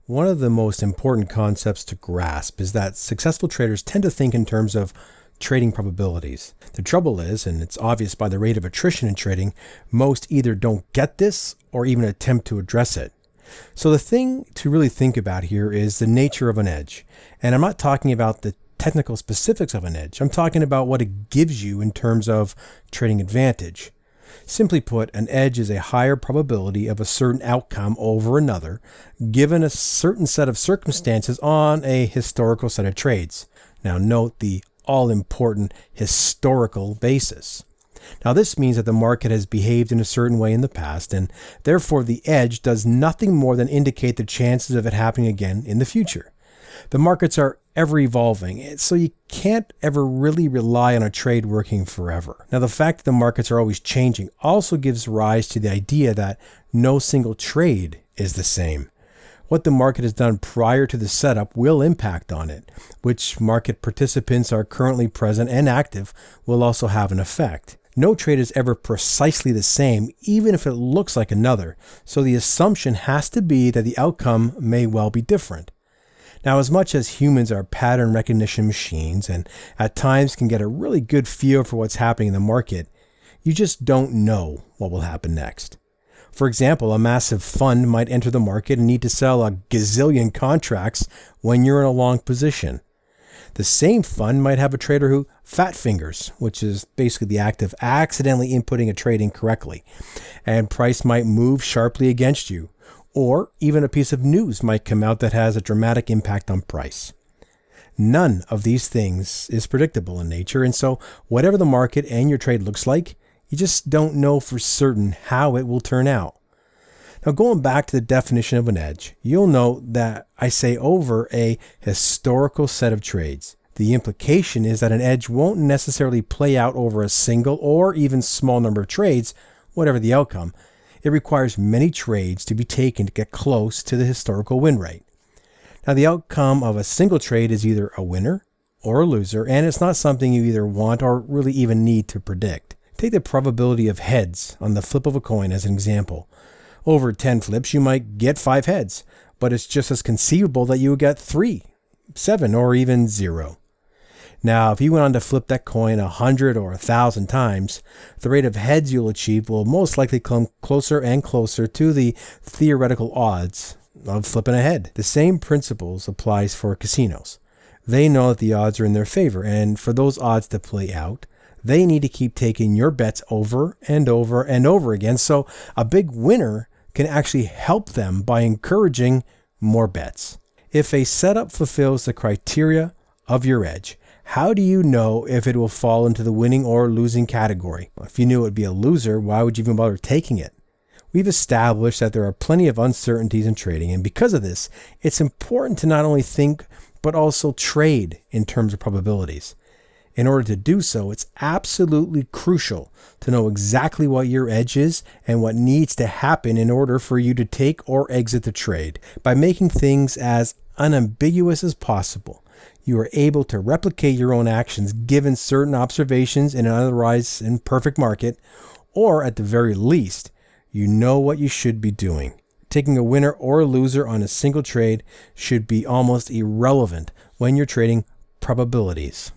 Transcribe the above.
One of the most important concepts to grasp is that successful traders tend to think in terms of trading probabilities. The trouble is, and it's obvious by the rate of attrition in trading, most either don't get this or even attempt to address it. So the thing to really think about here is the nature of an edge. And I'm not talking about the technical specifics of an edge. I'm talking about what it gives you in terms of trading advantage. Simply put, an edge is a higher probability of a certain outcome over another, given a certain set of circumstances on a historical set of trades. Now note the all-important historical basis. Now this means that the market has behaved in a certain way in the past, and therefore the edge does nothing more than indicate the chances of it happening again in the future. The markets are ever evolving, so you can't ever really rely on a trade working forever. Now, the fact that the markets are always changing also gives rise to the idea that no single trade is the same. What the market has done prior to the setup will impact on it. Which market participants are currently present and active will also have an effect. No trade is ever precisely the same, even if it looks like another, so the assumption has to be that the outcome may well be different. Now, as much as humans are pattern recognition machines and at times can get a really good feel for what's happening in the market, you just don't know what will happen next. For example, a massive fund might enter the market and need to sell a gazillion contracts when you're in a long position. The same fund might have a trader who fat fingers, which is basically the act of accidentally inputting a trade incorrectly, and price might move sharply against you. Or even a piece of news might come out that has a dramatic impact on price. None of these things is predictable in nature, and so whatever the market and your trade looks like, you just don't know for certain how it will turn out. Now, going back to the definition of an edge, you'll note that I say over a historical set of trades. The implication is that an edge won't necessarily play out over a single or even small number of trades, whatever the outcome. It requires many trades to be taken to get close to the historical win rate. Now, the outcome of a single trade is either a winner or a loser, and it's not something you either want or really even need to predict. Take the probability of heads on the flip of a coin as an example. Over 10 flips, you might get 5 heads, but it's just as conceivable that you would get 3, 7, or even 0. Now, if you went on to flip that coin 100 or 1,000 times, the rate of heads you'll achieve will most likely come closer and closer to the theoretical odds of flipping a head. The same principles applies for casinos. They know that the odds are in their favor, and for those odds to play out, they need to keep taking your bets over and over and over again, so a big winner can actually help them by encouraging more bets. If a setup fulfills the criteria of your edge, how do you know if it will fall into the winning or losing category? If you knew it would be a loser, why would you even bother taking it? We've established that there are plenty of uncertainties in trading, and because of this, it's important to not only think, but also trade in terms of probabilities. In order to do so, it's absolutely crucial to know exactly what your edge is and what needs to happen in order for you to take or exit the trade. By making things as unambiguous as possible, you are able to replicate your own actions given certain observations in an otherwise imperfect market, or at the very least, you know what you should be doing. Taking a winner or a loser on a single trade should be almost irrelevant when you're trading probabilities.